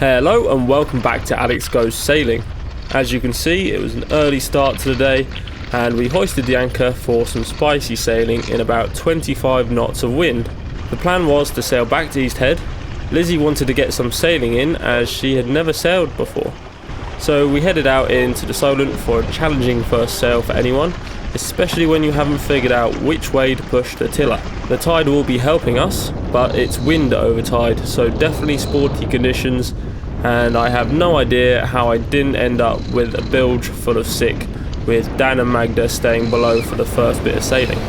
Hello and welcome back to Alex Goes Sailing. As you can see, it was an early start to the day and we hoisted the anchor for some spicy sailing in about 25 knots of wind. The plan was to sail back to East Head. Lizzie wanted to get some sailing in as she had never sailed before. So we headed out into the Solent for a challenging first sail for anyone, especially when you haven't figured out which way to push the tiller. The tide will be helping us, but it's wind over tide, so definitely sporty conditions, and I have no idea how I didn't end up with a bilge full of sick, with Dan and Magda staying below for the first bit of sailing.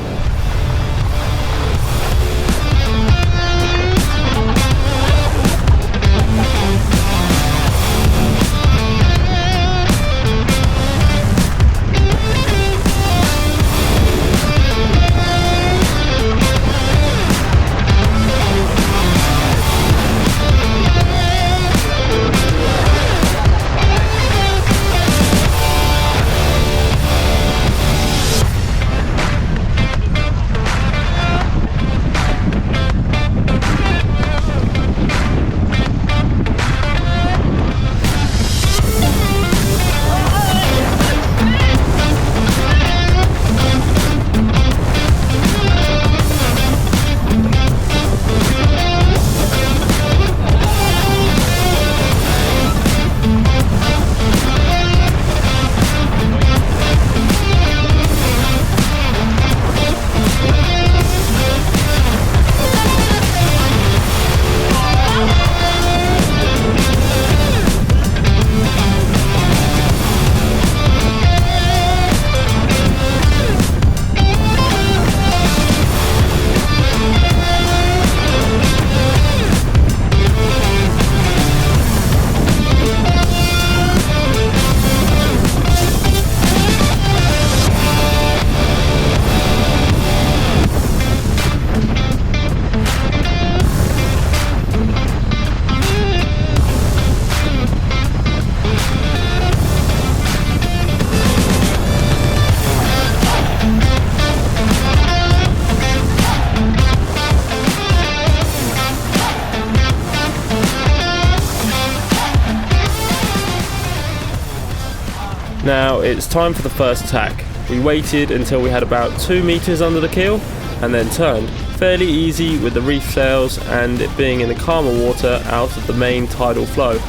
Now it's time for the first tack. We waited until we had about 2 meters under the keel and then turned. Fairly easy with the reef sails and it being in the calmer water out of the main tidal flow.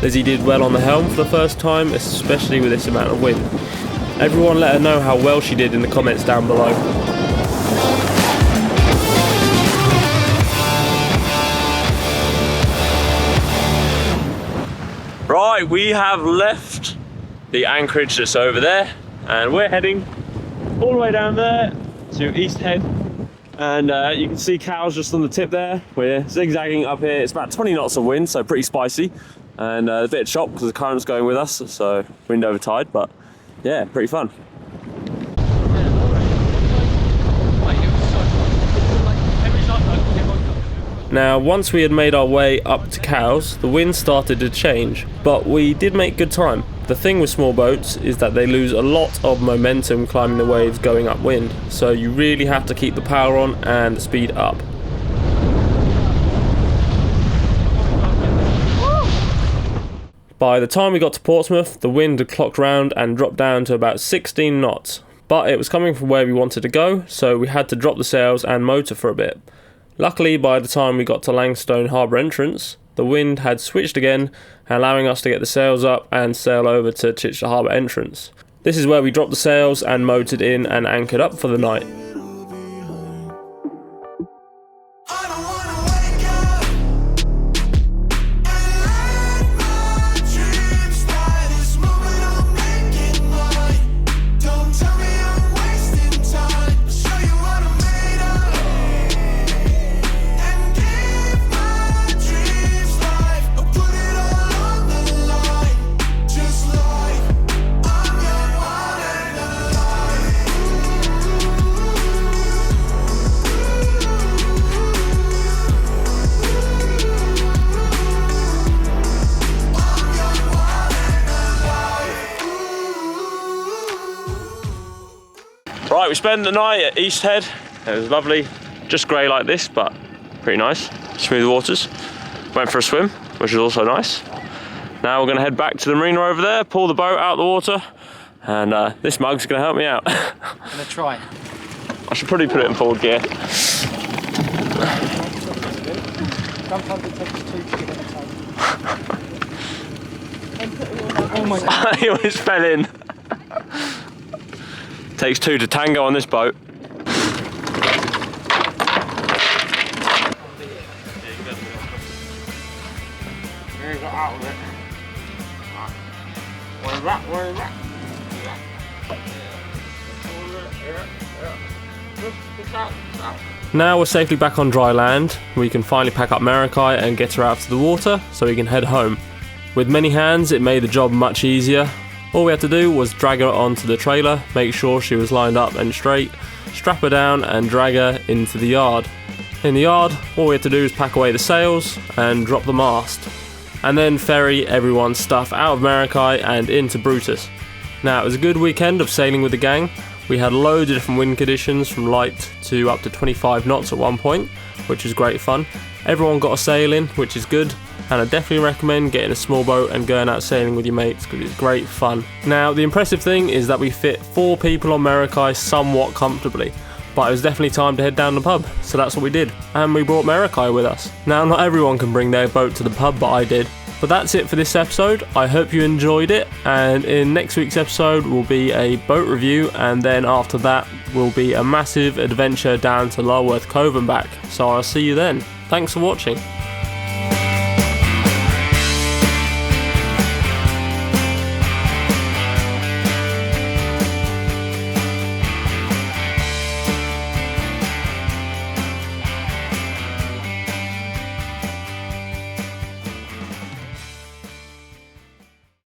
Lizzie did well on the helm for the first time, especially with this amount of wind. Everyone let her know how well she did in the comments down below. Right, we have left the anchorage that's over there and we're heading all the way down there to East Head, and you can see cows just on the tip there. We're zigzagging up here. It's about 20 knots of wind, so pretty spicy, and a bit of chop because the current's going with us, so wind over tide, but yeah, pretty fun. Now, once we had made our way up to cows, the wind started to change, but we did make good time. The thing with small boats is that they lose a lot of momentum climbing the waves going upwind, so you really have to keep the power on and speed up. By the time we got to Portsmouth, the wind had clocked round and dropped down to about 16 knots, but it was coming from where we wanted to go, so we had to drop the sails and motor for a bit. Luckily, by the time we got to Langstone Harbour entrance, the wind had switched again, allowing us to get the sails up and sail over to Chichester Harbour entrance. This is where we dropped the sails and motored in and anchored up for the night. Right, we spent the night at East Head. It was lovely, just grey like this, but pretty nice. Smooth waters. Went for a swim, which is also nice. Now we're going to head back to the marina over there, pull the boat out of the water, and this mug's going to help me out. I'm going to try. I should probably put it in forward gear. Sometimes it takes 2 to get in a tank. Oh my God. He almost fell in. Takes 2 to tango on this boat. Where's that? Now we're safely back on dry land. We can finally pack up Marikai and get her out to the water so we can head home. With many hands, it made the job much easier. All we had to do was drag her onto the trailer, make sure she was lined up and straight, strap her down and drag her into the yard. In the yard, all we had to do was pack away the sails and drop the mast, and then ferry everyone's stuff out of Marikai and into Brutus. Now, it was a good weekend of sailing with the gang. We had loads of different wind conditions, from light to up to 25 knots at one point, which was great fun. Everyone got a sail in, which is good, and I definitely recommend getting a small boat and going out sailing with your mates because it's great fun. Now, the impressive thing is that we fit 4 people on Marikai somewhat comfortably, but it was definitely time to head down the pub, so that's what we did, and we brought Marikai with us. Now, not everyone can bring their boat to the pub, but I did. But that's it for this episode. I hope you enjoyed it, and in next week's episode will be a boat review, and then after that will be a massive adventure down to Lulworth Cove and back. So I'll see you then. Thanks for watching.